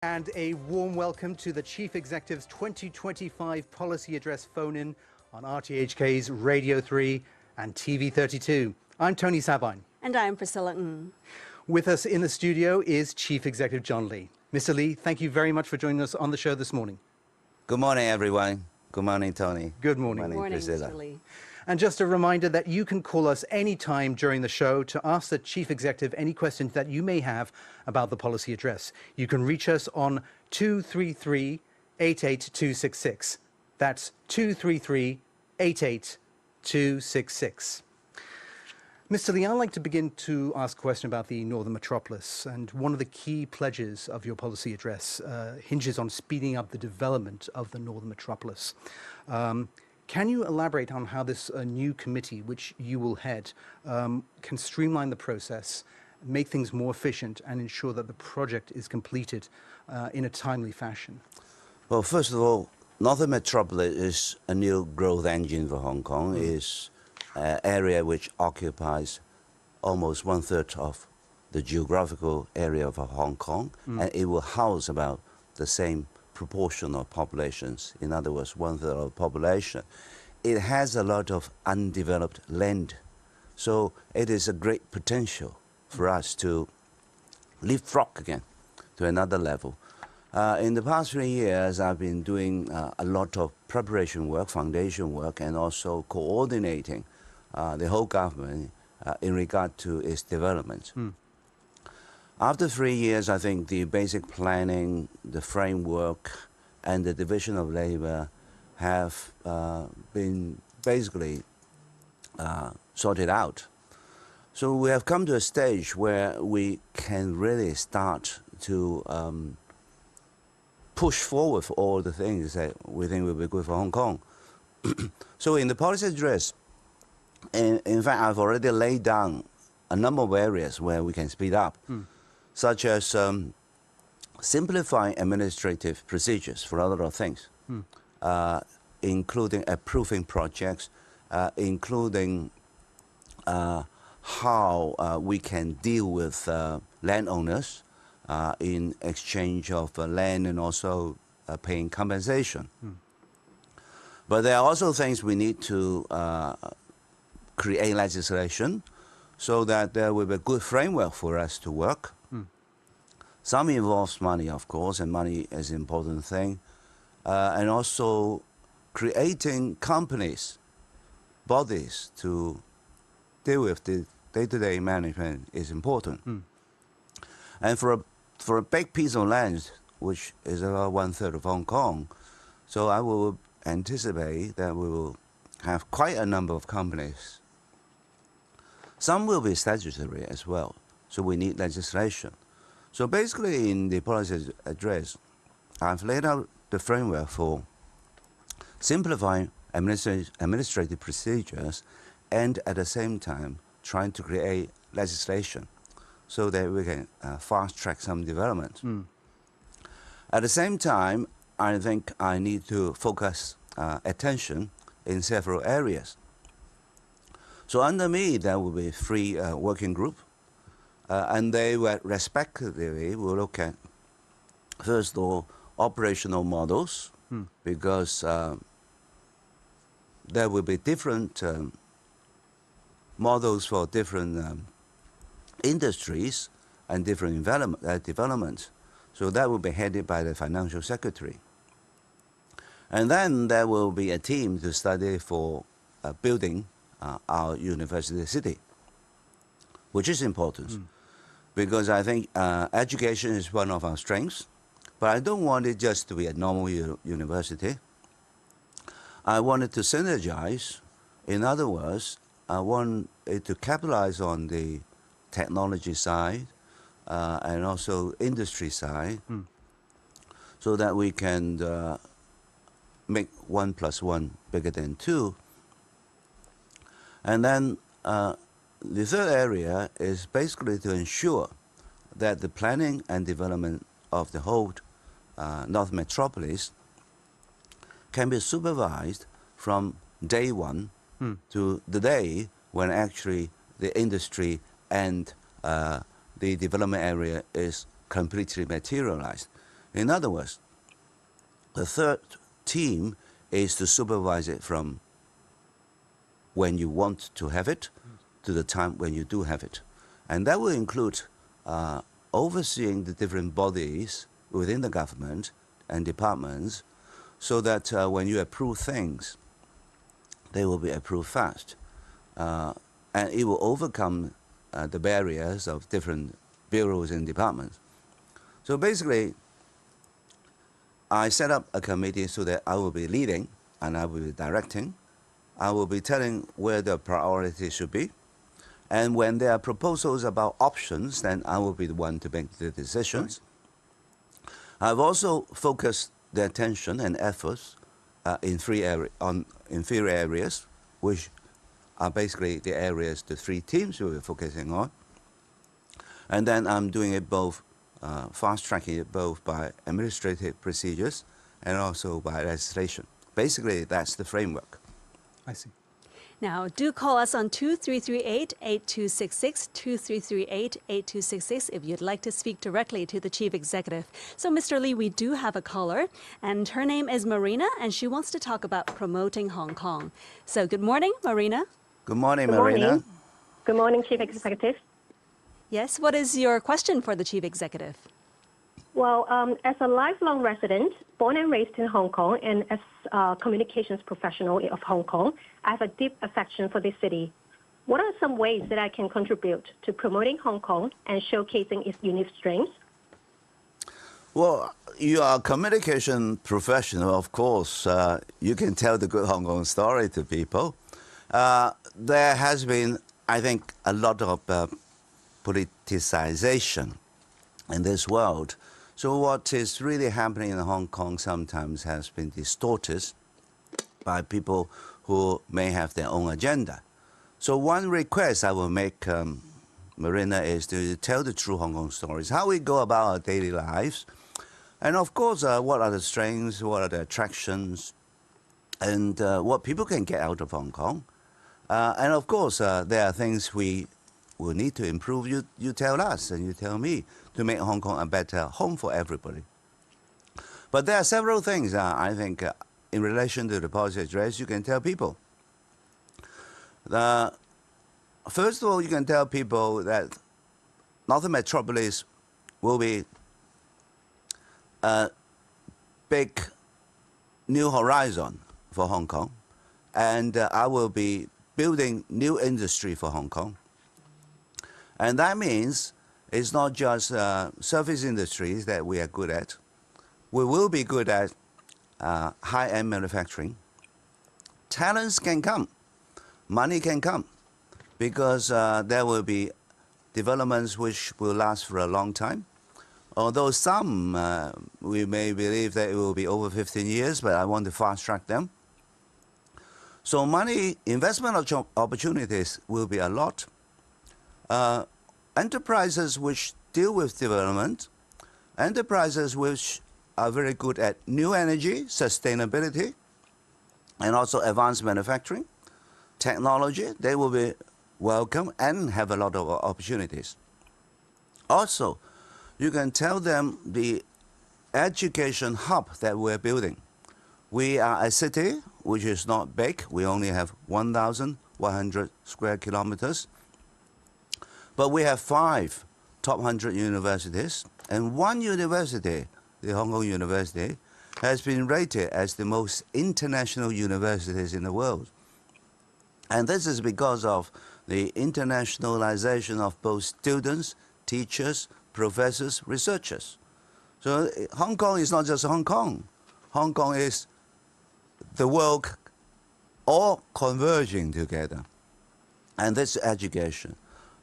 And a warm welcome to the Chief Executive's 2025 Policy Address phone-in on RTHK's Radio 3 and TV 32. I'm Tony Sabine. And I'm Priscilla Ng. With us in the studio is Chief Executive John Lee. Mr. Lee, thank you very much for joining us on the show this morning. Good morning, everyone. Good morning, Tony. Good morning. Good morning, Priscilla. Mr. Lee. And just a reminder that you can call us anytime during the show to ask the Chief Executive any questions that you may have about the policy address. You can reach us on 233-88266. That's 233-88266. Mr. Lee, I'd like to begin to ask a question about the Northern Metropolis. And one of the key pledges of your policy address hinges on speeding up the development of the Northern Metropolis. Can you elaborate on how this new committee, which you will head, can streamline the process, make things more efficient, and ensure that the project is completed in a timely fashion? Well, first of all, Northern Metropolis is a new growth engine for Hong Kong. It's an area which occupies almost 1/3 of the geographical area of Hong Kong, and it will house about the same proportion of populations, in other words, 1/3 of the population. It has a lot of undeveloped land, so it is a great potential for us to leapfrog again to another level. In the past 3 years, I've been doing a lot of preparation work, foundation work, and also coordinating the whole government in regard to its development. After 3 years, I think the basic planning, the framework, and the division of labor have been basically sorted out. So we have come to a stage where we can really start to push forward for all the things that we think will be good for Hong Kong. So in the policy address, in fact, I've already laid down a number of areas where we can speed up. Such as simplifying administrative procedures for a lot of things, including approving projects, including how we can deal with landowners in exchange of land and also paying compensation. But there are also things we need to create legislation so that there will be a good framework for us to work. Some involves money, of course, and money is an important thing. And also creating companies, bodies to deal with the day-to-day management is important. And for a big piece of land, which is about 1/3 of Hong Kong, so I will anticipate that we will have quite a number of companies. Some will be statutory as well, so we need legislation. So basically, in the policy address, I've laid out the framework for simplifying administrative procedures and at the same time trying to create legislation so that we can fast-track some development. At the same time, I think I need to focus attention in several areas. So under me, there will be 3 working groups. And they will respectively will look at, first of all, operational models, because there will be different models for different industries and different developments. So that will be headed by the Financial Secretary. And then there will be a team to study for building our university city, which is important. Because I think education is one of our strengths, but I don't want it just to be a normal university. I want it to synergize. In other words, I want it to capitalize on the technology side and also industry side, so that we can make 1 + 1 bigger than 2. And then the third area is basically to ensure that the planning and development of the whole North Metropolis can be supervised from day one to the day when actually the industry and the development area is completely materialized. In other words, the third team is to supervise it from when you want to have it to the time when you do have it. And that will include overseeing the different bodies within the government and departments so that when you approve things, they will be approved fast. And it will overcome the barriers of different bureaus and departments. So basically, I set up a committee so that I will be leading and I will be directing. I will be telling where the priorities should be. And when there are proposals about options, then I will be the one to make the decisions. Right. I've also focused the attention and efforts in three areas, which are basically the areas the three teams will be focusing on. And then I'm doing it both, fast-tracking it both by administrative procedures and also by legislation. Basically, that's the framework. I see. Now, do call us on 2338-8266, 2338-8266 if you'd like to speak directly to the Chief Executive. So, Mr. Lee, we do have a caller, and her name is Marina, and she wants to talk about promoting Hong Kong. So, good morning, Marina. Good morning, Good Marina. Morning. Good morning, Chief Executive. Yes, what is your question for the Chief Executive? Well, as a lifelong resident, born and raised in Hong Kong, and as a communications professional of Hong Kong, I have a deep affection for this city. What are some ways that I can contribute to promoting Hong Kong and showcasing its unique strengths? Well, you are a communication professional, of course. You can tell the good Hong Kong story to people. There has been, I think, a lot of politicization in this world. So what is really happening in Hong Kong sometimes has been distorted by people who may have their own agenda. So one request I will make, Marina, is to tell the true Hong Kong stories, how we go about our daily lives, and of course, what are the strengths, what are the attractions, and what people can get out of Hong Kong. And of course, there are things we will need to improve. You tell us and you tell me to make Hong Kong a better home for everybody. But there are several things, I think, in relation to the policy address you can tell people. First of all, you can tell people that Northern Metropolis will be a big new horizon for Hong Kong, and I will be building new industry for Hong Kong. And that means it's not just service industries that we are good at. We will be good at high-end manufacturing. Talents can come, money can come, because there will be developments which will last for a long time. Although some, we may believe that it will be over 15 years, but I want to fast-track them. So money, investment opportunities will be a lot. Enterprises which deal with development, enterprises which are very good at new energy, sustainability, and also advanced manufacturing, technology, they will be welcome and have a lot of opportunities. Also, you can tell them the education hub that we're building. We are a city which is not big. We only have 1,100 square kilometers. But we have 5 top 100 universities, and one university, the Hong Kong University, has been rated as the most international universities in the world. And this is because of the internationalization of both students, teachers, professors, researchers. So Hong Kong is not just Hong Kong. Hong Kong is the world all converging together. And this is education.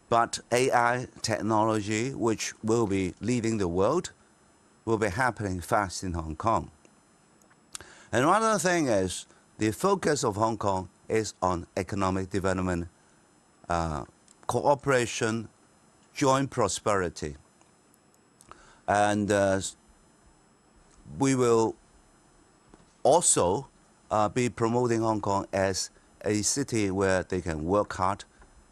But AI technology, which will be leading the world, will be happening fast in Hong Kong. And one other thing is, the focus of Hong Kong is on economic development, cooperation, joint prosperity. And we will also be promoting Hong Kong as a city where they can work hard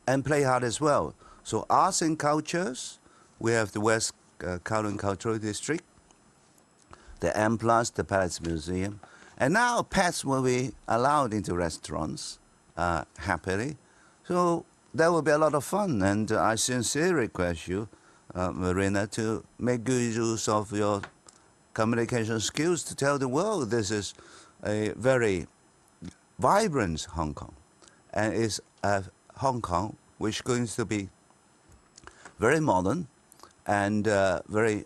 and play hard as well. So arts and cultures, we have the West Kowloon Cultural District. the M+, the Palace Museum. And now pets will be allowed into restaurants happily. So that will be a lot of fun. And I sincerely request you, Marina, to make good use of your communication skills to tell the world this is a very vibrant Hong Kong. And it's a Hong Kong which is going to be very modern and very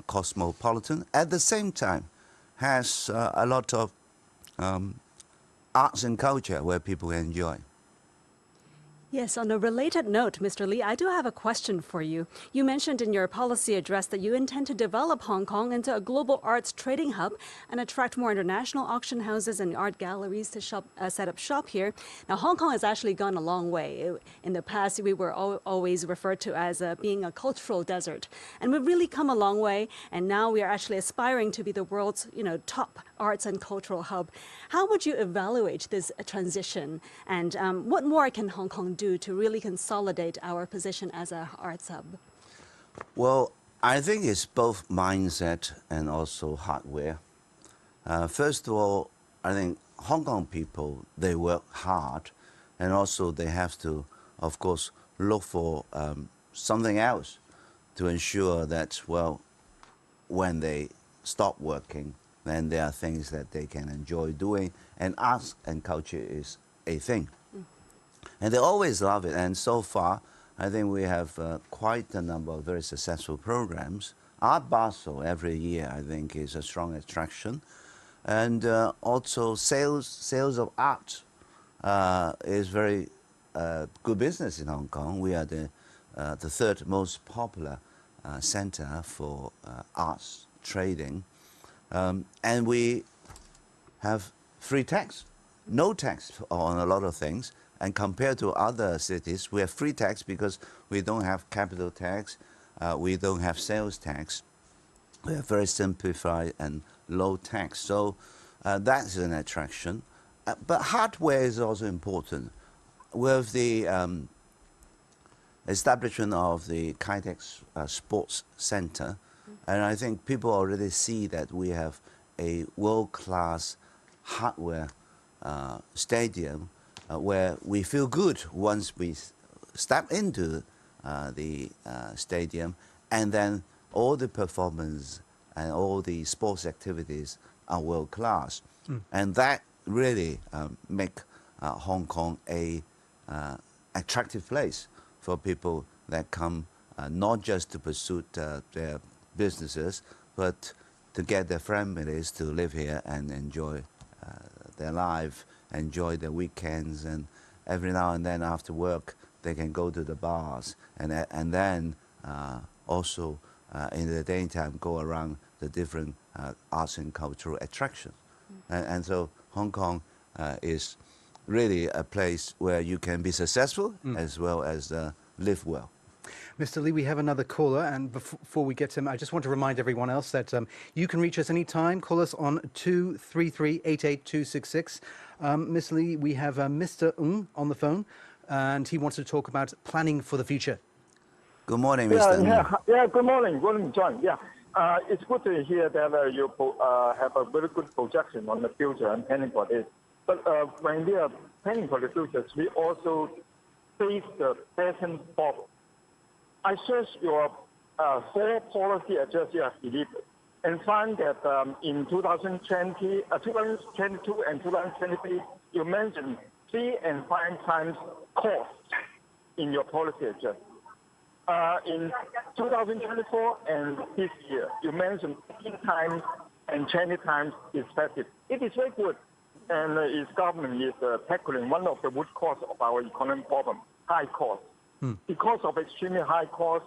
cosmopolitan. At the same time, has a lot of arts and culture where people enjoy. Yes, on a related note, Mr. Lee, I do have a question for you. You mentioned in your policy address that you intend to develop Hong Kong into a global arts trading hub and attract more international auction houses and art galleries to set up shop here. Now, Hong Kong has actually gone a long way. In the past, we were always referred to as being a cultural desert. And we've really come a long way, and now we are actually aspiring to be the world's top arts and cultural hub. How would you evaluate this transition, and what more can Hong Kong do to really consolidate our position as an arts hub? Well, I think it's both mindset and also hardware. First of all, I think Hong Kong people, they work hard, and also they have to, of course, look for something else to ensure that, well, when they stop working, then there are things that they can enjoy doing, and arts and culture is a thing. And they always love it, and so far, I think we have quite a number of very successful programs. Art Basel every year, I think, is a strong attraction. And also sales of art is very good business in Hong Kong. We are the third most popular center for arts trading. And we have free tax, no tax on a lot of things. And compared to other cities, we have free tax because we don't have capital tax, we don't have sales tax. We have very simplified and low tax. So that's an attraction. But hardware is also important. With the establishment of the Kai-Tak Sports Center, and I think people already see that we have a world-class hardware stadium where we feel good once we step into the stadium, and then all the performance and all the sports activities are world-class. And that really make Hong Kong a attractive place for people that come not just to pursue their businesses, but to get their families to live here and enjoy their life, enjoy their weekends, and every now and then after work they can go to the bars, and then also in the daytime go around the different arts and cultural attractions. And so Hong Kong is really a place where you can be successful as well as live well. Mr. Lee, we have another caller, and before we get to him, I just want to remind everyone else that you can reach us anytime. Call us on 233-88266. Mr. Lee, we have Mr. Ng on the phone, and he wants to talk about planning for the future. Good morning, Mr. Ng. Yeah, good morning. Good morning, John. Yeah, it's good to hear that you have a very good projection on the future and planning for this. But when we are planning for the future, we also face the present problem. I searched your 4 policy address you have delivered and find that in 2022 and 2023, you mentioned 3 and 5 times cost in your policy address. In 2024 and this year, you mentioned 15 times and 20 times respective. It is very good, and its government is tackling one of the root causes of our economic problem, high cost. Because of extremely high cost,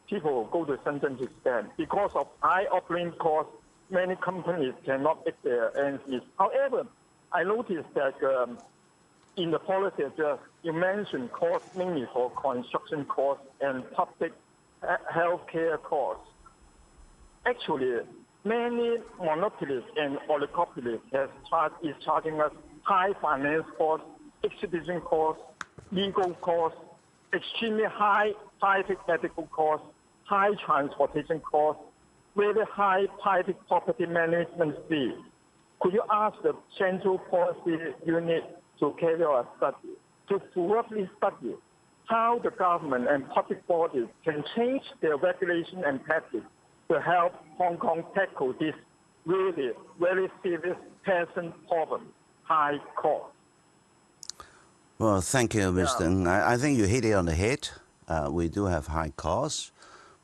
people go to Shenzhen to spend. Because of high operating costs, many companies cannot make their ends meet. However, I noticed that in the policy address, you mentioned costs mainly for construction costs and public health care costs. Actually, many monopolists and oligopolists is charging us high finance costs, exhibition costs, legal costs, extremely high private medical costs, high transportation costs, very high private property management fee. Could you ask the Central Policy Unit to carry out a study, to thoroughly study how the government and public bodies can change their regulation and practice to help Hong Kong tackle this really very serious present problem, high cost? Well, thank you, Mr. Ng. I think you hit it on the head. We do have high costs.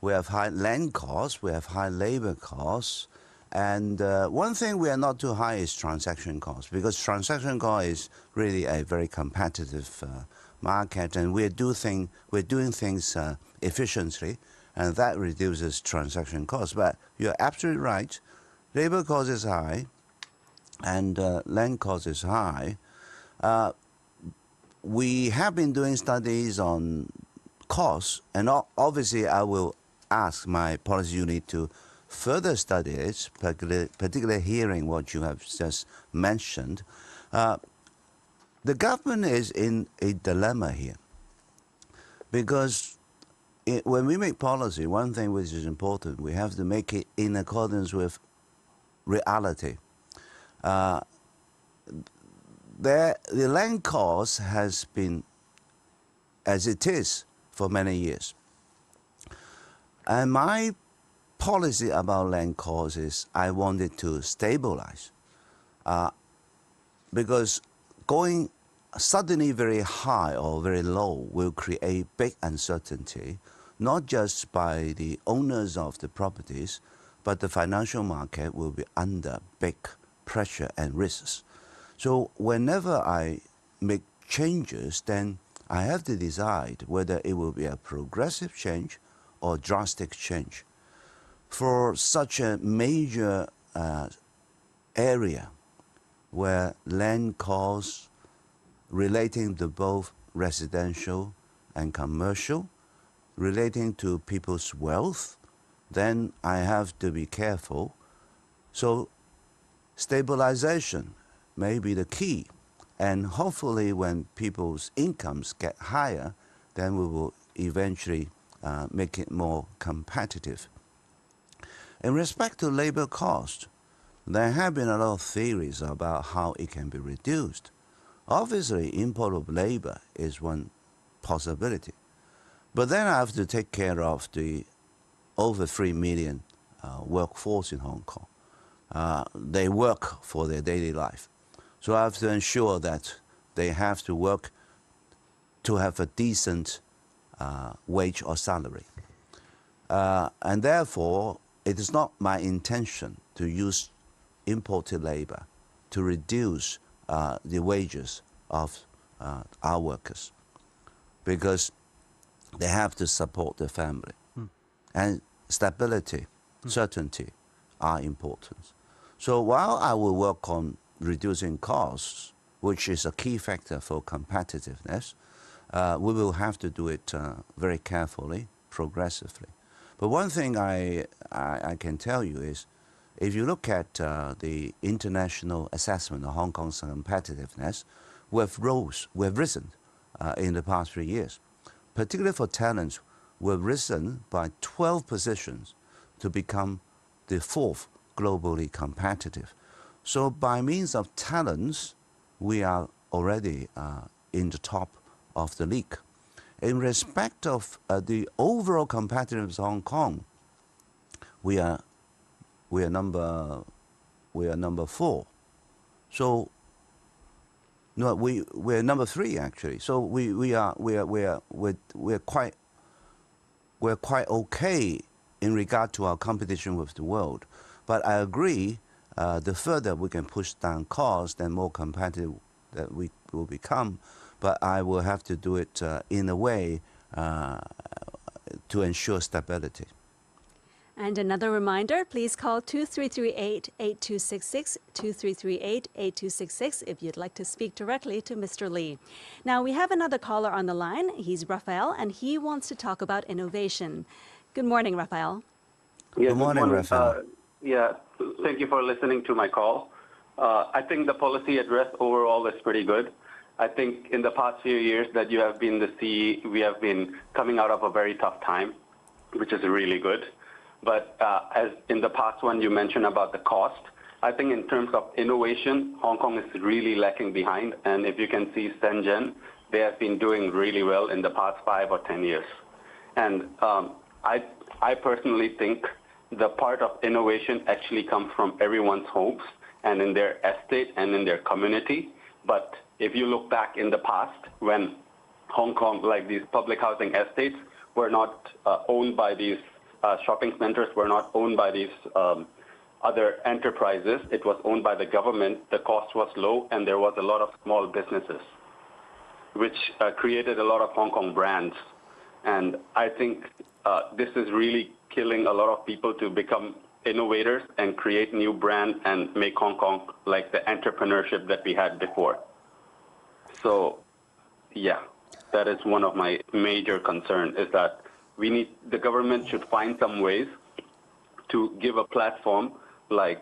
We have high land costs. We have high labor costs. And one thing we are not too high is transaction costs, because transaction cost is really a very competitive market, and we're doing things efficiently, and that reduces transaction costs. But you're absolutely right. Labor cost is high, and land cost is high. We have been doing studies on costs, and obviously I will ask my policy unit to further study it, particularly hearing what you have just mentioned. The government is in a dilemma here, because when we make policy, one thing which is important, we have to make it in accordance with reality. The land cost has been as it is for many years. And my policy about land cost is I want it to stabilize. Because going suddenly very high or very low will create big uncertainty, not just by the owners of the properties, but the financial market will be under big pressure and risks. So whenever I make changes, then I have to decide whether it will be a progressive change or drastic change. For such a major area where land costs relating to both residential and commercial, relating to people's wealth, then I have to be careful. So stabilization may be the key. And hopefully when people's incomes get higher, then we will eventually make it more competitive. In respect to labor cost, there have been a lot of theories about how it can be reduced. Obviously, import of labor is one possibility. But then I have to take care of the over 3 million workforce in Hong Kong. They work for their daily life. So I have to ensure that they have to work to have a decent wage or salary. And therefore, it is not my intention to use imported labor to reduce the wages of our workers, because they have to support their family. And stability, certainty are important. So while I will work on reducing costs, which is a key factor for competitiveness, we will have to do it very carefully, progressively. But one thing I can tell you is, if you look at the international assessment of Hong Kong's competitiveness, we've risen in the past 3 years. Particularly for talents, we've risen by 12 positions to become the 4th globally competitive. So by means of talents, we are already in the top of the league. In respect of the overall competitiveness of Hong Kong, we are number 4. So no, we're number 3 actually. So we're quite okay in regard to our competition with the world. But I agree, the further we can push down costs, then more competitive that we will become. But I will have to do it in a way to ensure stability. And another reminder, please call 2338-8266, 2338-8266 if you'd like to speak directly to Mr. Lee. Now, we have another caller on the line. He's Raphael, and he wants to talk about innovation. Good morning, Raphael. Yeah, Good morning, Raphael. Thank you for listening to my call. I think the policy address overall is pretty good. I think in the past few years that you have been the CE, we have been coming out of a very tough time, which is really good. But as in the past one you mentioned about the cost, I think in terms of innovation, Hong Kong is really lacking behind. And if you can see Shenzhen, they have been doing really well in the past 5 or 10 years. And I personally think the part of innovation actually comes from everyone's homes and in their estate and in their community. But if you look back in the past, when Hong Kong, like these public housing estates, were not owned by these shopping centers, were not owned by these other enterprises, it was owned by the government, the cost was low, and there was a lot of small businesses, which created a lot of Hong Kong brands. And I think this is really killing a lot of people to become innovators and create new brands and make Hong Kong like the entrepreneurship that we had before. So, yeah, that is one of my major concerns, is that the government should find some ways to give a platform like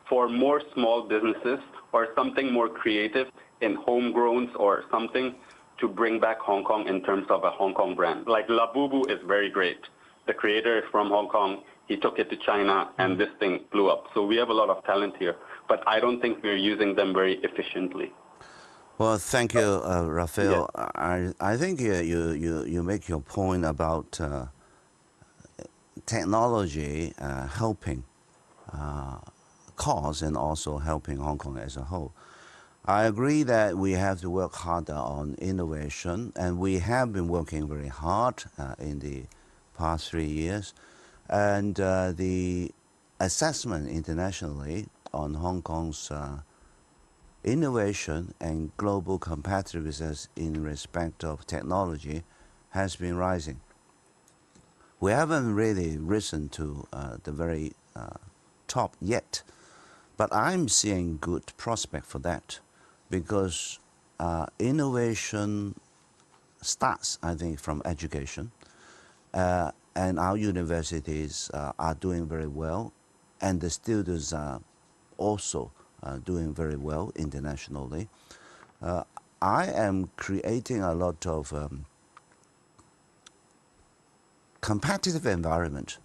for more small businesses or something more creative in homegrowns or something to bring back Hong Kong in terms of a Hong Kong brand. Like Labubu is very great. The creator is from Hong Kong. He took it to China, and this thing blew up. So we have a lot of talent here, but I don't think we're using them very efficiently. Well, thank you, Raphael. Yeah. I think you make your point about technology helping cause and also helping Hong Kong as a whole. I agree that we have to work harder on innovation, and we have been working very hard in the past 3 years. And the assessment internationally on Hong Kong's innovation and global competitiveness in respect of technology has been rising. We haven't really risen to the very top yet, but I'm seeing good prospect for that, because innovation starts, I think, from education, and our universities are doing very well, and the students are also doing very well internationally. I am creating a lot of competitive environment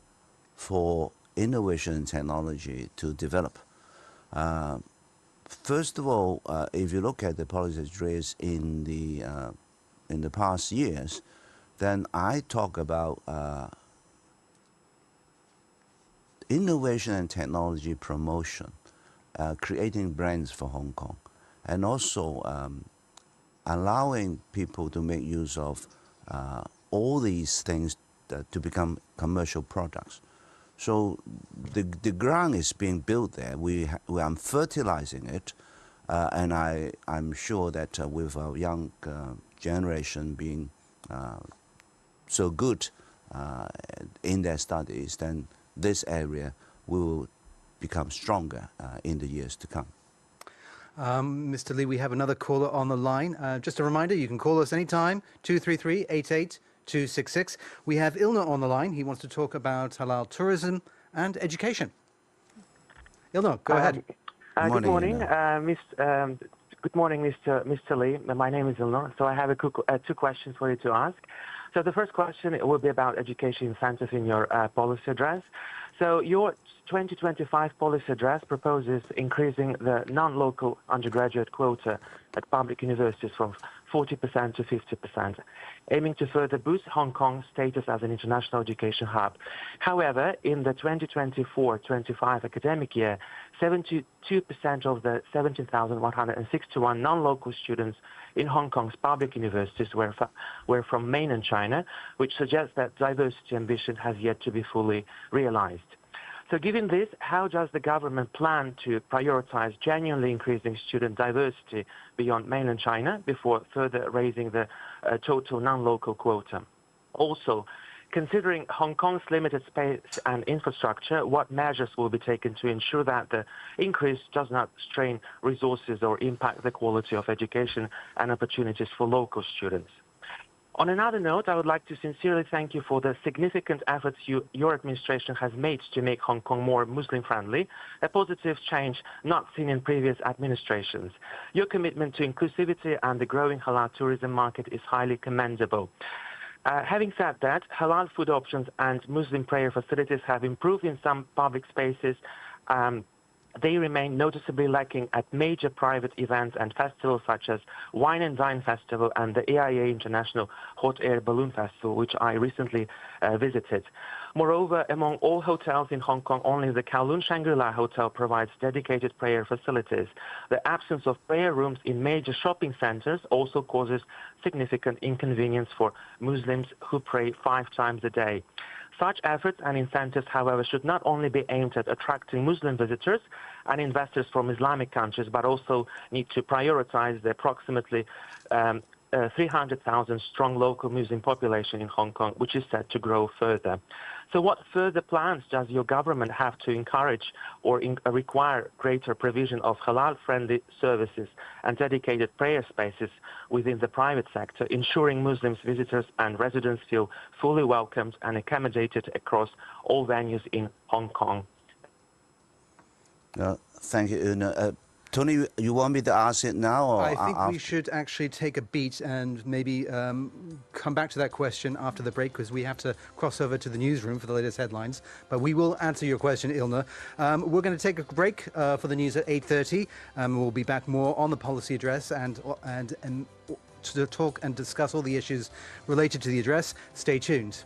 for innovation and technology to develop. First of all, if you look at the policy address in the past years, then I talk about innovation and technology promotion, creating brands for Hong Kong, and also allowing people to make use of all these things to become commercial products. So the ground is being built there. We are fertilizing it, and I'm sure that with our young generation being so good in their studies, then this area will become stronger in the years to come. Mr. Lee, we have another caller on the line. Just a reminder, you can call us anytime, 233-88-266. We have Ilna on the line. He wants to talk about halal tourism and education. Ilna, go ahead. Good morning, Ilna. good morning, Mr. Lee. My name is Ilna. So I have two questions for you to ask. So the first question will be about education incentives in your policy address. So your 2025 policy address proposes increasing the non-local undergraduate quota at public universities from 40% to 50%, aiming to further boost Hong Kong's status as an international education hub. However, in the 2024-25 academic year, 72% of the 17,161 non-local students in Hong Kong's public universities were from mainland China, which suggests that diversity ambition has yet to be fully realized. So given this, how does the government plan to prioritize genuinely increasing student diversity beyond mainland China before further raising the total non-local quota? Also, considering Hong Kong's limited space and infrastructure, what measures will be taken to ensure that the increase does not strain resources or impact the quality of education and opportunities for local students? On another note, I would like to sincerely thank you for the significant efforts your administration has made to make Hong Kong more Muslim-friendly, a positive change not seen in previous administrations. Your commitment to inclusivity and the growing halal tourism market is highly commendable. Having said that, halal food options and Muslim prayer facilities have improved in some public spaces. They remain noticeably lacking at major private events and festivals such as Wine and Dine Festival and the AIA International Hot Air Balloon Festival, which I recently visited. Moreover, among all hotels in Hong Kong, only the Kowloon Shangri-La Hotel provides dedicated prayer facilities. The absence of prayer rooms in major shopping centers also causes significant inconvenience for Muslims who pray 5 times a day. Such efforts and incentives, however, should not only be aimed at attracting Muslim visitors and investors from Islamic countries, but also need to prioritize the approximately 300,000 strong local Muslim population in Hong Kong, which is set to grow further. So what further plans does your government have to encourage or require greater provision of halal-friendly services and dedicated prayer spaces within the private sector, ensuring Muslims, visitors and residents feel fully welcomed and accommodated across all venues in Hong Kong? Thank you, Una. Tony, you want me to ask it now? Or I think after? we should actually take a beat and maybe come back to that question after the break, because we have to cross over to the newsroom for the latest headlines. But we will answer your question, Ilna. We're going to take a break for the news at 8:30. We'll be back more on the policy address and to talk and discuss all the issues related to the address. Stay tuned.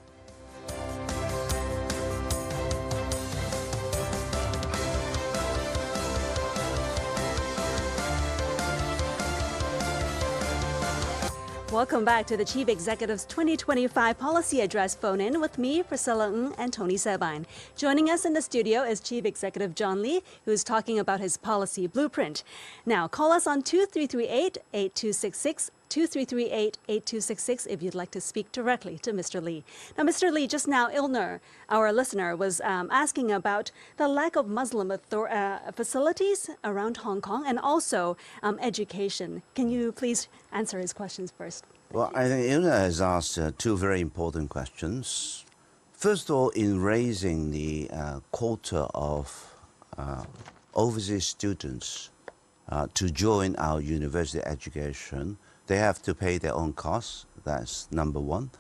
Welcome back to the Chief Executive's 2025 Policy Address phone-in with me, Priscilla Ng, and Tony Sabine. Joining us in the studio is Chief Executive John Lee, who is talking about his policy blueprint. Now, call us on 2338-8266, 2338-8266 if you'd like to speak directly to Mr. Lee. Now, Mr. Lee, just now, Ilner, our listener, was asking about the lack of Muslim facilities around Hong Kong and also education. Can you please answer his questions first? Well, I think Una has asked 2 very important questions. First of all, in raising the quota of overseas students to join our university education, they have to pay their own costs. That's number 1.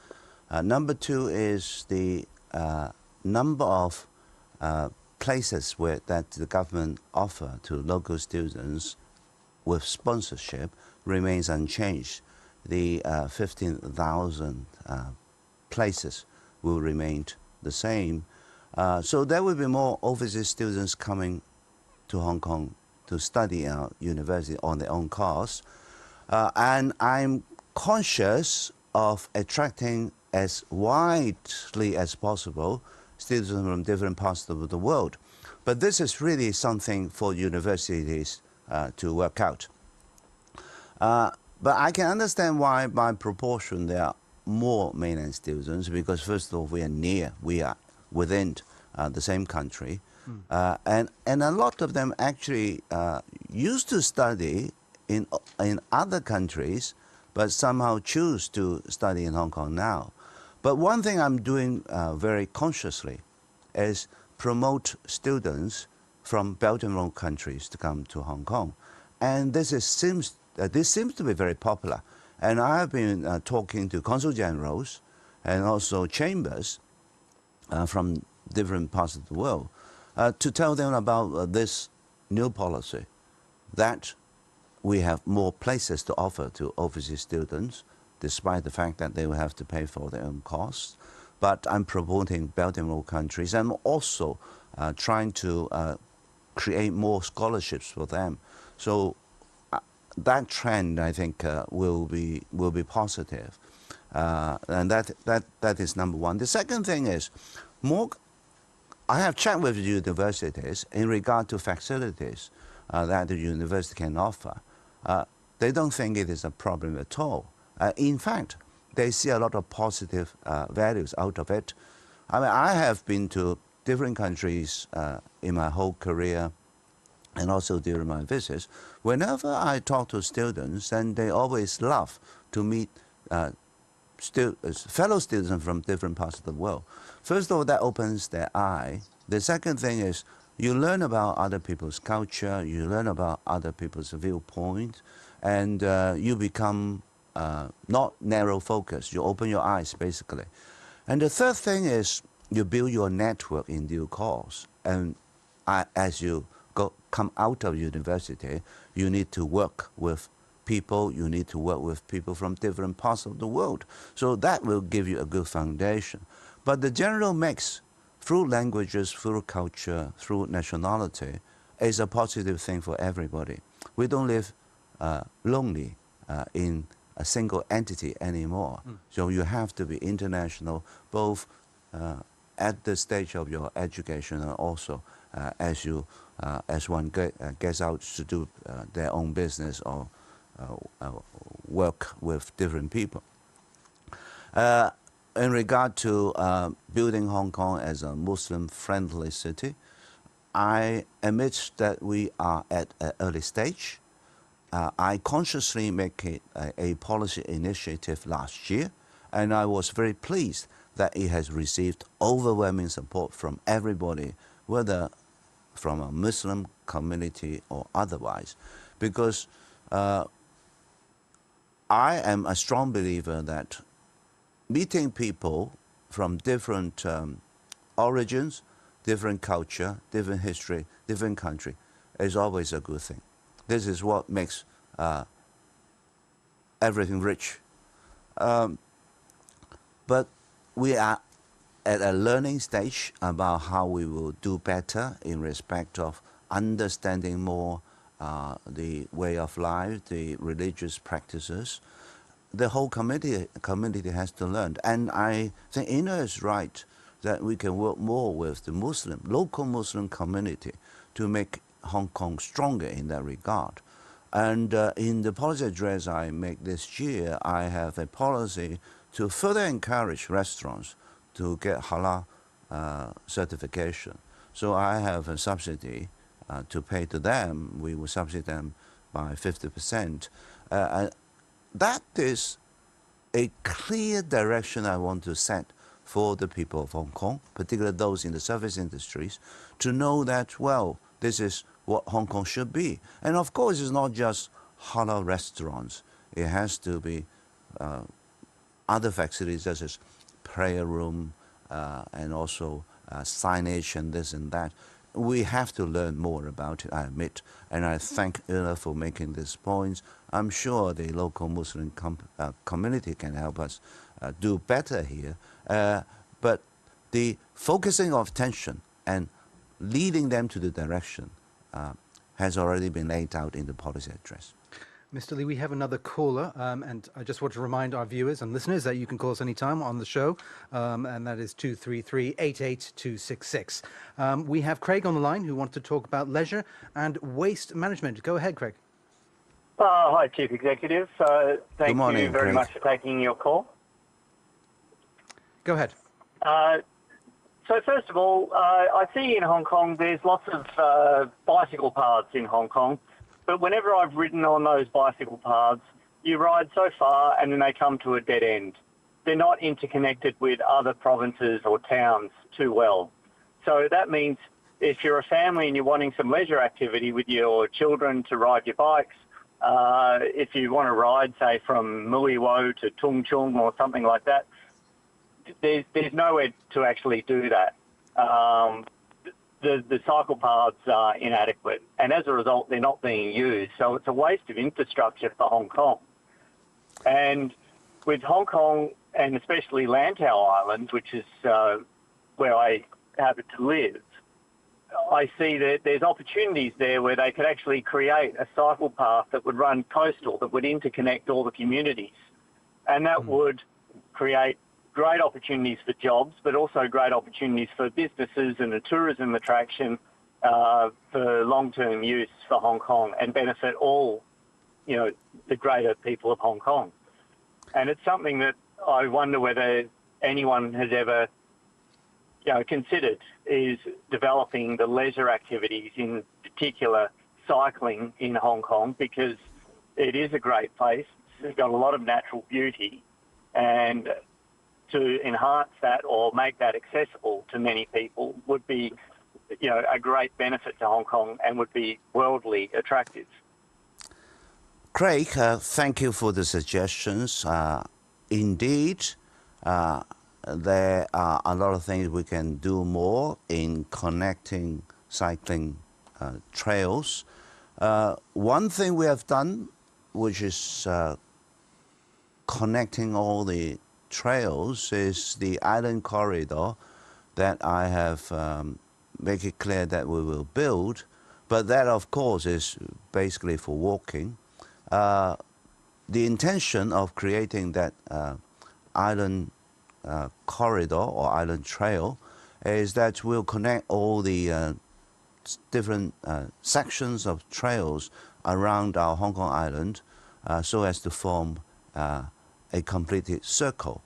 Number 2 is the number of places that the government offer to local students with sponsorship remains unchanged. The 15,000 places will remain the same. So there will be more overseas students coming to Hong Kong to study our university on their own cost. And I'm conscious of attracting as widely as possible students from different parts of the world. But this is really something for universities to work out. But I can understand why by proportion there are more mainland students, because first of all, we are within the same country. And a lot of them actually used to study in other countries, but somehow choose to study in Hong Kong now. But one thing I'm doing very consciously is promote students from Belt and Road countries to come to Hong Kong. And this seems to be very popular. And I have been talking to consul generals and also chambers from different parts of the world to tell them about this new policy, that we have more places to offer to overseas students, despite the fact that they will have to pay for their own costs. But I'm promoting Belt and Road countries and also trying to create more scholarships for them. So that trend, I think, will be positive, and that is number 1. The second thing is I have checked with universities in regard to facilities that the university can offer. They don't think it is a problem at all. In fact, they see a lot of positive values out of it. I mean, I have been to different countries in my whole career, and also during my visits. Whenever I talk to students, and they always love to meet fellow students from different parts of the world. First of all, that opens their eye. The second thing is you learn about other people's culture, you learn about other people's viewpoint, and you become not narrow focus. You open your eyes, basically. And the third thing is you build your network in due course. And as you come out of university, you need to work with people. You need to work with people from different parts of the world. So that will give you a good foundation. But the general mix through languages, through culture, through nationality is a positive thing for everybody. We don't live lonely in a single entity anymore. So you have to be international, both at the stage of your education and also as one gets out to do their own business or work with different people. In regard to building Hong Kong as a Muslim-friendly city, I admit that we are at an early stage. I consciously make it a policy initiative last year, and I was very pleased that it has received overwhelming support from everybody, whether from a Muslim community or otherwise, because I am a strong believer that meeting people from different origins, different culture, different history, different country is always a good thing. This is what makes everything rich. But we are at a learning stage about how we will do better in respect of understanding more the way of life, the religious practices. The whole community has to learn. And I think Ina is right that we can work more with the local Muslim community to make Hong Kong stronger in that regard. And in the policy address I make this year, I have a policy to further encourage restaurants to get halal certification. So I have a subsidy to pay to them. We will subsidize them by 50%. That is a clear direction I want to set for the people of Hong Kong, particularly those in the service industries, to know that, well, this is what Hong Kong should be. And of course, it's not just halal restaurants. It has to be other facilities such as prayer room and also signage and this and that. We have to learn more about it, I admit, and I thank Ella for making these points. I'm sure the local Muslim community can help us do better here. But the focusing of attention and leading them to the direction has already been laid out in the policy address. Mr. Lee, we have another caller, and I just want to remind our viewers and listeners that you can call us anytime on the show, and that is 233-88266. We have Craig on the line who wants to talk about leisure and waste management. Go ahead, Craig. Hi, Chief Executive. Thank morning, you very Craig. much for taking your call. Go ahead. So first of all, I see in Hong Kong there's lots of bicycle paths in Hong Kong, but whenever I've ridden on those bicycle paths, you ride so far and then they come to a dead end. They're not interconnected with other provinces or towns too well. So that means if you're a family and you're wanting some leisure activity with your children to ride your bikes, if you want to ride, say, from Mui Wo to Tung Chung or something like that, there's nowhere to actually do that. The cycle paths are inadequate, and as a result, they're not being used. So it's a waste of infrastructure for Hong Kong. And with Hong Kong, and especially Lantau Island, which is where I happen to live, I see that there's opportunities there where they could actually create a cycle path that would run coastal, that would interconnect all the communities. And that would create great opportunities for jobs, but also great opportunities for businesses and a tourism attraction for long-term use for Hong Kong and benefit all, the greater people of Hong Kong. And it's something that I wonder whether anyone has ever considered, is developing the leisure activities, in particular cycling in Hong Kong, because it is a great place. It's got a lot of natural beauty, and to enhance that or make that accessible to many people would be, a great benefit to Hong Kong and would be worldly attractive. Craig, thank you for the suggestions. Indeed, there are a lot of things we can do more in connecting cycling trails. One thing we have done, which is connecting all the trails, is the island corridor that I have make it clear that we will build. But that, of course, is basically for walking. The intention of creating that island corridor or island trail is that we'll connect all the different sections of trails around our Hong Kong Island so as to form a completed circle.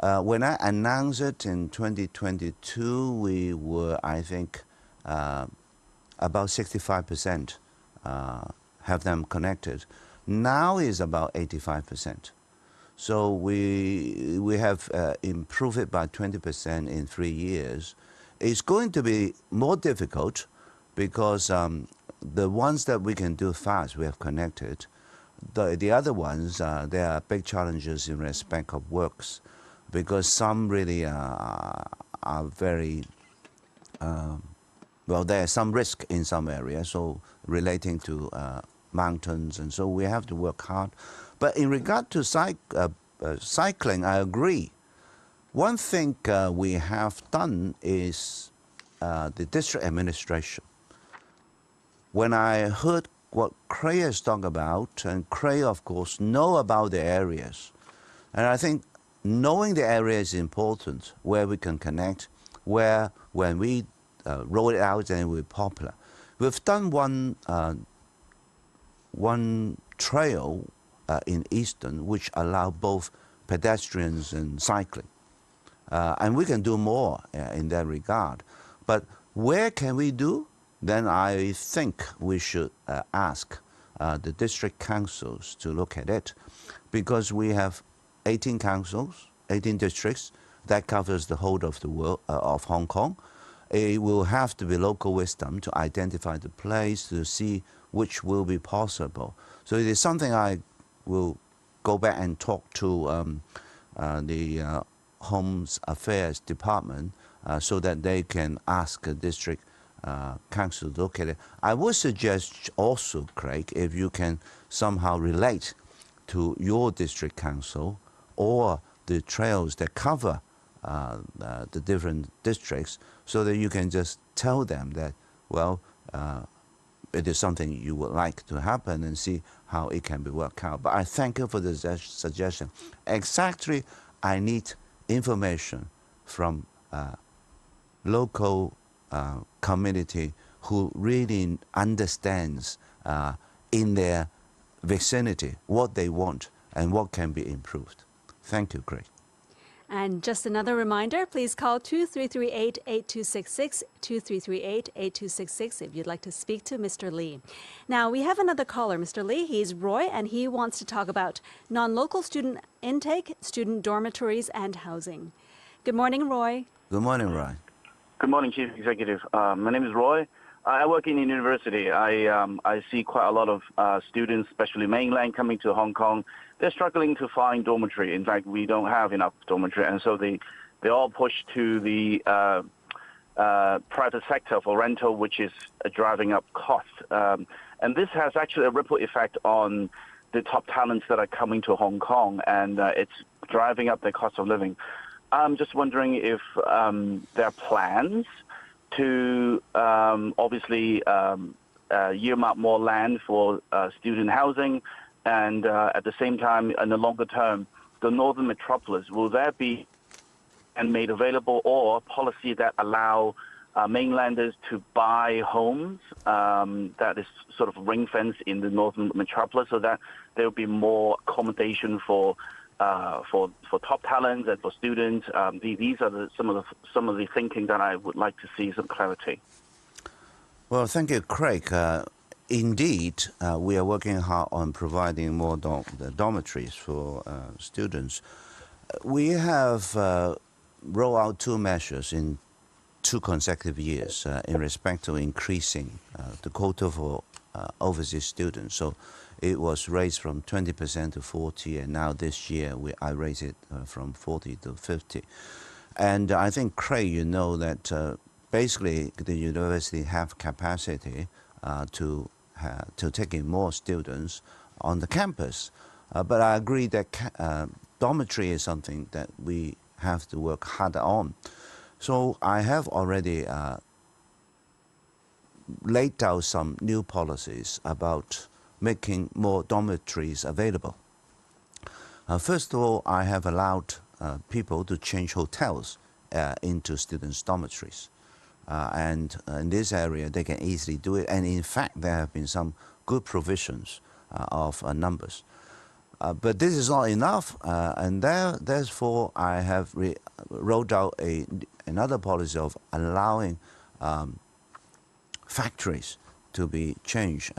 When I announced it in 2022, we were, I think, about 65% have them connected. Now is about 85%. So we have improved it by 20% in 3 years. It's going to be more difficult because the ones that we can do fast, we have connected. The other ones, there are big challenges in respect of works because some really are very, well, there's some risk in some areas, so relating to mountains, and so we have to work hard. But in regard to cycling, I agree. One thing we have done is the district administration. When I heard what Cray has talked about, and Cray, of course, know about the areas, and I think knowing the area is important, where we can connect, where when we roll it out and it will be popular. We've done one trail in Easton which allow both pedestrians and cycling. And we can do more in that regard. But where can we do? Then I think we should ask the district councils to look at it, because we have 18 councils, 18 districts, that covers the whole of the world of Hong Kong. It will have to be local wisdom to identify the place, to see which will be possible. So it is something I will go back and talk to the Home Affairs Department so that they can ask the district council to look at it. I would suggest also, Craig, if you can somehow relate to your district council or the trails that cover the different districts, so that you can just tell them that, well, it is something you would like to happen, and see how it can be worked out. But I thank you for the suggestion. Exactly, I need information from local community who really understands in their vicinity what they want and what can be improved. Thank you, Craig. And just another reminder, please call 2338-8266, 2338-8266 if you'd like to speak to Mr. Lee. Now, we have another caller, Mr. Lee. He's Roy, and he wants to talk about non-local student intake, student dormitories, and housing. Good morning, Roy. Good morning, Roy. Good morning, Chief Executive. My name is Roy. I work in a university. I see quite a lot of students, especially mainland, coming to Hong Kong. They're struggling to find dormitory. In fact, we don't have enough dormitory, and so they all push to the private sector for rental, which is driving up costs. And this has actually a ripple effect on the top talents that are coming to Hong Kong, and it's driving up the cost of living. I'm just wondering if there are plans to obviously earmark more land for student housing, and at the same time, in the longer term, the northern metropolis, will there be and made available or policy that allow mainlanders to buy homes that is sort of ring-fenced in the northern metropolis, so that there will be more accommodation for top talents and for students? These are some of the thinking that I would like to see some clarity. Well, thank you, Craig. Indeed, we are working hard on providing more dormitories for students. We have rolled out 2 measures in 2 consecutive years in respect to increasing the quota for overseas students. So it was raised from 20% to 40%, and now this year I raised it from 40 to 50. And I think, Craig, you know that basically the university have capacity to take in more students on the campus. But I agree that dormitory is something that we have to work harder on. So I have already laid out some new policies about making more dormitories available. First of all, I have allowed people to change hotels into students' dormitories. And in this area, they can easily do it. And in fact, there have been some good provisions of numbers. But this is not enough, and therefore I have rolled out another policy of allowing factories to be changed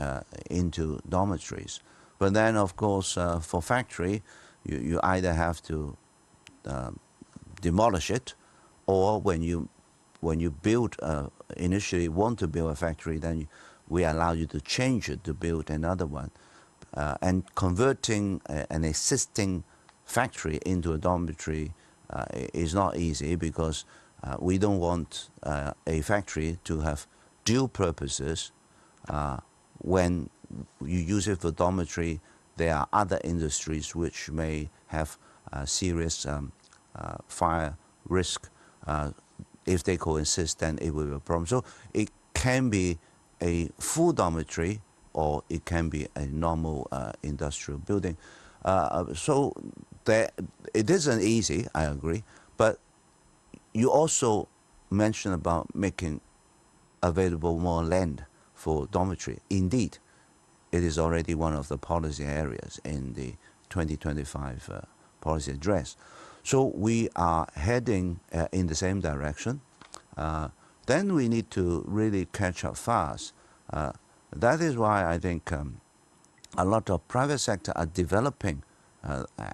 into dormitories. But then, of course, for factory, you either have to demolish it, or when you build initially want to build a factory, then we allow you to change it to build another one. And converting an existing factory into a dormitory is not easy, because we don't want a factory to have dual purposes. When you use it for dormitory, there are other industries which may have serious fire risk. If they coexist, then it will be a problem. So it can be a full dormitory, or it can be a normal industrial building. So it isn't easy, I agree, but you also mentioned about making available more land for dormitory. Indeed, it is already one of the policy areas in the 2025 policy address. So we are heading in the same direction. Then we need to really catch up fast. That is why I think a lot of private sector are developing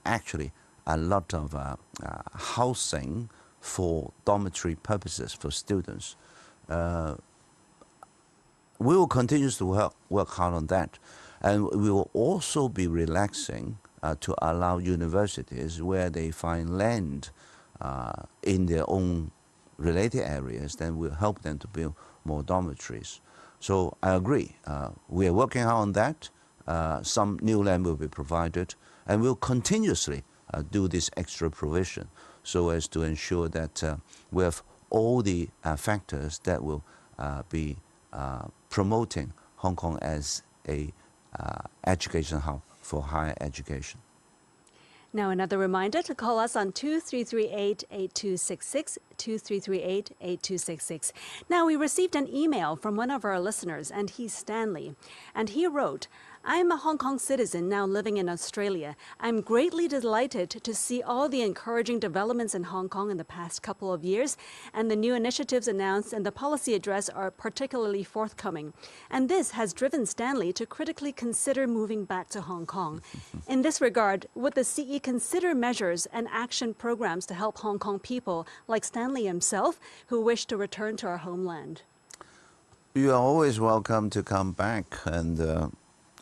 actually a lot of housing for dormitory purposes for students. We will continue to work hard on that, and we will also be relaxing to allow universities where they find land in their own related areas, then we'll help them to build more dormitories. So I agree, we are working hard on that. Some new land will be provided, and we'll continuously do this extra provision so as to ensure that we have all the factors that will be promoting Hong Kong as a education hub for higher education. Now, another reminder to call us on 2338-8266, 2338-8266. Now, we received an email from one of our listeners, and he's Stanley. And he wrote, I'm a Hong Kong citizen now living in Australia. I'm greatly delighted to see all the encouraging developments in Hong Kong in the past couple of years, and the new initiatives announced in the policy address are particularly forthcoming. And this has driven Stanley to critically consider moving back to Hong Kong. In this regard, would the CE consider measures and action programs to help Hong Kong people like Stanley himself who wish to return to our homeland? You are always welcome to come back, and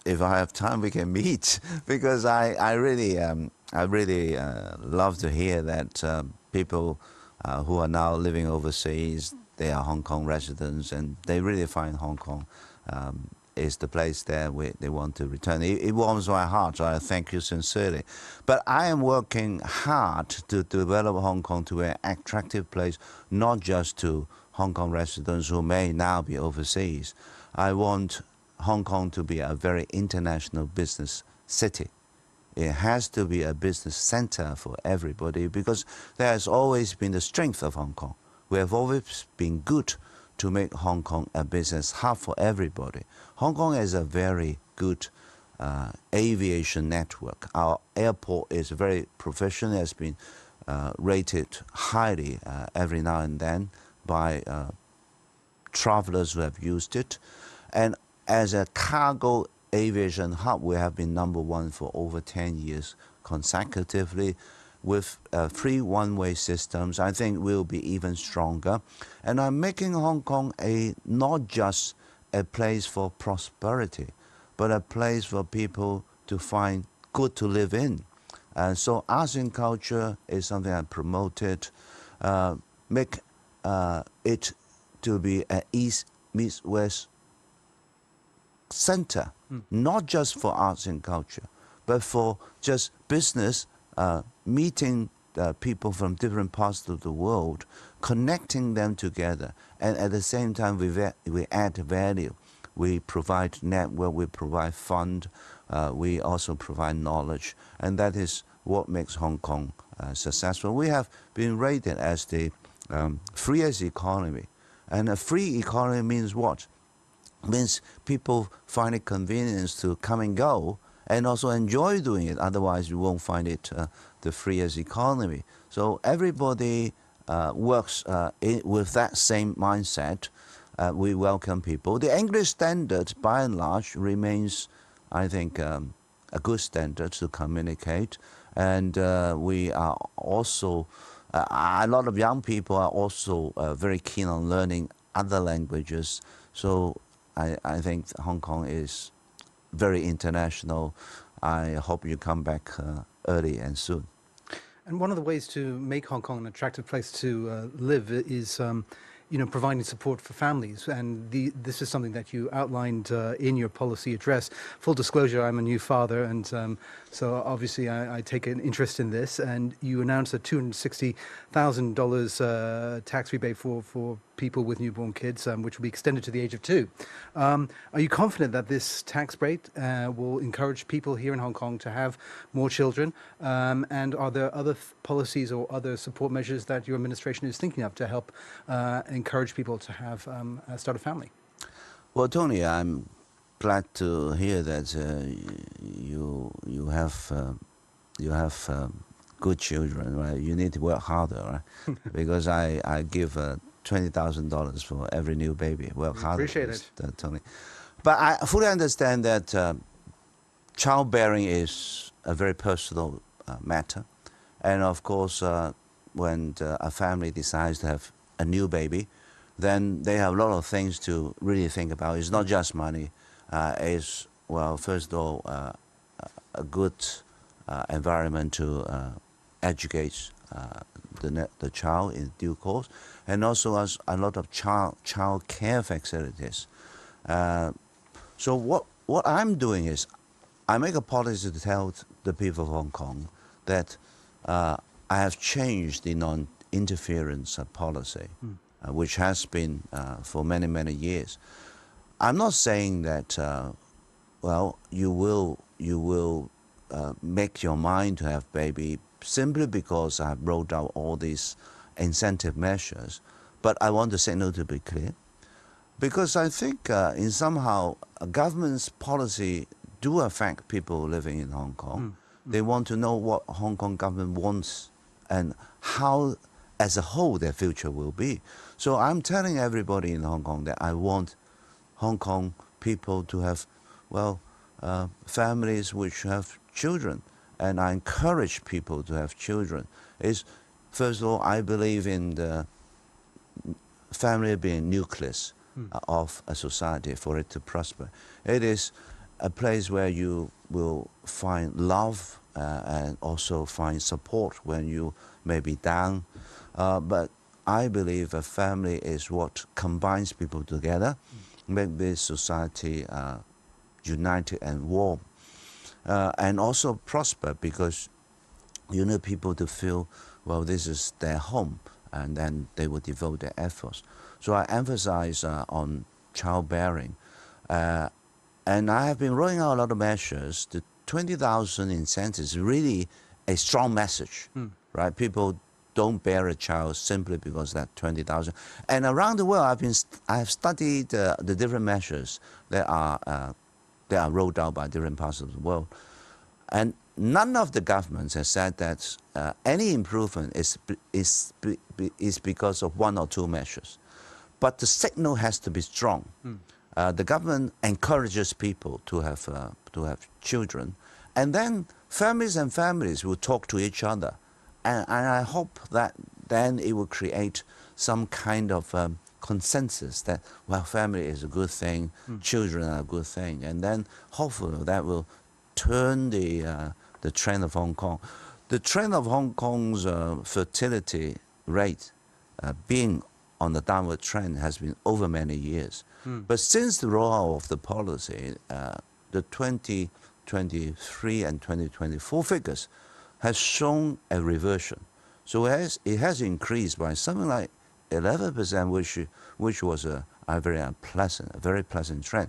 if I have time, we can meet, because I really love to hear that people who are now living overseas, they are Hong Kong residents, and they really find Hong Kong is the place there where they want to return. It warms my heart, so I thank you sincerely. But I am working hard to develop Hong Kong to an attractive place, not just to Hong Kong residents who may now be overseas. I want Hong Kong to be a very international business city. It has to be a business center for everybody, because there has always been the strength of Hong Kong. We have always been good to make Hong Kong a business hub for everybody. Hong Kong has a very good aviation network. Our airport is very professional, has been rated highly every now and then by travelers who have used it. And as a cargo aviation hub, we have been #1 for over 10 years consecutively. With 3 one-way systems, I think we'll be even stronger. And I'm making Hong Kong not just a place for prosperity, but a place for people to find good to live in. And so arts and culture is something I promoted. Make it to be an East meets West center, not just for arts and culture, but for just business, meeting people from different parts of the world, connecting them together, and at the same time we add value. We provide network, we provide fund, we also provide knowledge, and that is what makes Hong Kong successful. We have been rated as the freest economy, and a free economy means what? Means people find it convenient to come and go and also enjoy doing it. Otherwise, you won't find it the freest economy. So everybody works with that same mindset. We welcome people. The English standard, by and large, remains, I think, a good standard to communicate. And we are also, a lot of young people are also very keen on learning other languages. So I think Hong Kong is very international. I hope you come back early and soon. And one of the ways to make Hong Kong an attractive place to live is, providing support for families. And this is something that you outlined in your policy address. Full disclosure, I'm a new father, and so obviously I take an interest in this. And you announced a $260,000 tax rebate for people with newborn kids, which will be extended to the age of 2. Are you confident that this tax rate will encourage people here in Hong Kong to have more children? And are there other policies or other support measures that your administration is thinking of to help encourage people to have start a family? Well, Tony, I'm glad to hear that you have good children, right? You need to work harder, right? Because I give $20,000 for every new baby. Work harder. Appreciate it, Tony. But I fully understand that childbearing is a very personal matter, and of course, when a family decides to have a new baby, then they have a lot of things to really think about. It's not just money. It's, well, first of all, a good environment to educate the child in due course, and also as a lot of child care facilities. So what I'm doing is I make a policy to tell the people of Hong Kong that I have changed the non-interference policy, which has been for many, many years. I'm not saying that, well, you will make your mind to have baby simply because I've rolled out all these incentive measures. But I want the signal to be clear, because I think in somehow a government's policy do affect people living in Hong Kong. They want to know what Hong Kong government wants and how, as a whole, their future will be. So I'm telling everybody in Hong Kong that I want Hong Kong people to have, well, families which have children, and I encourage people to have children. First of all, I believe in the family being nucleus of a society for it to prosper. It is a place where you will find love and also find support when you may be down. But I believe a family is what combines people together, make this society united and warm, and also prosper, because you need people to feel, well, this is their home, and then they will devote their efforts. So I emphasize on childbearing. And I have been rolling out a lot of measures. The 20,000 incentives is really a strong message, right? People don't bear a child simply because that 20,000. And around the world, I have studied the different measures that are rolled out by different parts of the world. And none of the governments has said that any improvement is because of one or two measures. But the signal has to be strong. The government encourages people to have children, and then families will talk to each other, and I hope that then it will create some kind of consensus that, well, family is a good thing, children are a good thing, and then hopefully that will turn the trend of Hong Kong. The trend of Hong Kong's fertility rate being on the downward trend has been over many years. But since the rollout of the policy, the 2023 and 2024 figures has shown a reversion. So it has increased by something like 11%, which was a very pleasant trend.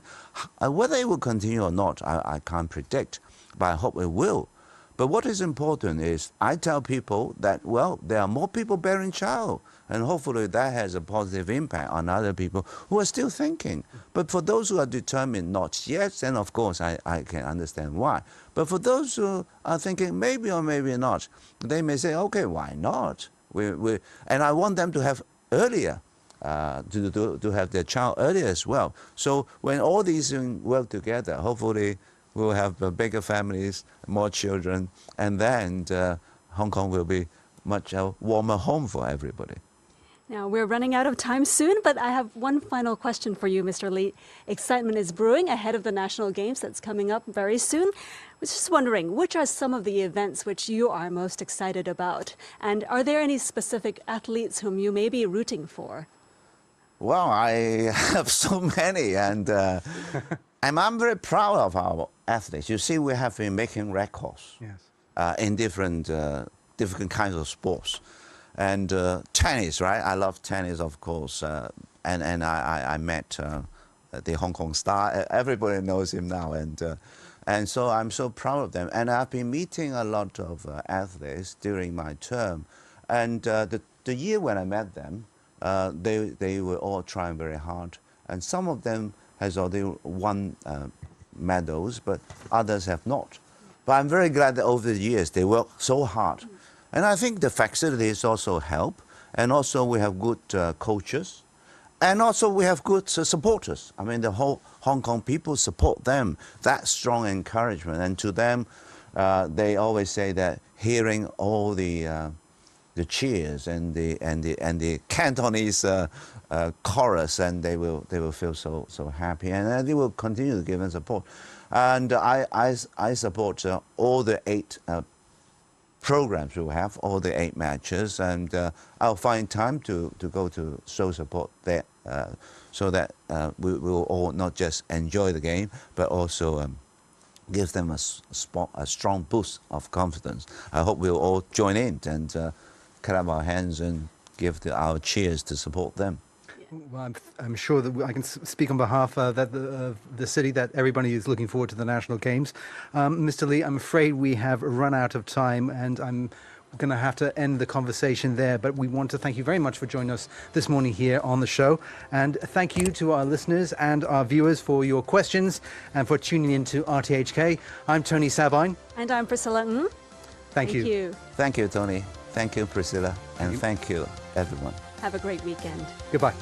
Whether it will continue or not, I can't predict, but I hope it will. But what is important is I tell people that, well, there are more people bearing child, and hopefully that has a positive impact on other people who are still thinking. But for those who are determined not yet, then of course I can understand why. But for those who are thinking maybe or maybe not, they may say, okay, why not? And I want them to have earlier, to have their child earlier as well. So when all these things work together, hopefully we'll have bigger families, more children, and then Hong Kong will be much a warmer home for everybody. Now, we're running out of time soon, but I have one final question for you, Mr. Lee. Excitement is brewing ahead of the National Games that's coming up very soon. I was just wondering, which are some of the events which you are most excited about? And are there any specific athletes whom you may be rooting for? Well, I have so many, and I'm very proud of our athletes. You see, we have been making records in different kinds of sports. And tennis, right? I love tennis, of course. And I met the Hong Kong star. Everybody knows him now. And so I'm so proud of them. And I've been meeting a lot of athletes during my term. And the year when I met them, they were all trying very hard. And some of them has already won medals, but others have not. But I'm very glad that over the years they worked so hard. And I think the facilities also help. And also we have good coaches. And also we have good supporters. I mean, the whole Hong Kong people support them. That strong encouragement. And to them, they always say that hearing all the cheers and the Cantonese chorus, and they will feel so happy. And they will continue to give them support. And I support all the 8 programs we have, all the 8 matches, and I'll find time to go to show support there, so that we will all not just enjoy the game, but also give them a strong boost of confidence. I hope we'll all join in and clap our hands and give our cheers to support them. Well, I'm sure that I can speak on behalf of the city that everybody is looking forward to the National Games. Mr. Lee, I'm afraid we have run out of time, and I'm going to have to end the conversation there. But we want to thank you very much for joining us this morning here on the show. And thank you to our listeners and our viewers for your questions and for tuning in to RTHK. I'm Tony Sabine. And I'm Priscilla Ng. Thank you. Thank you, Tony. Thank you, Priscilla. And thank you, everyone. Have a great weekend. Goodbye.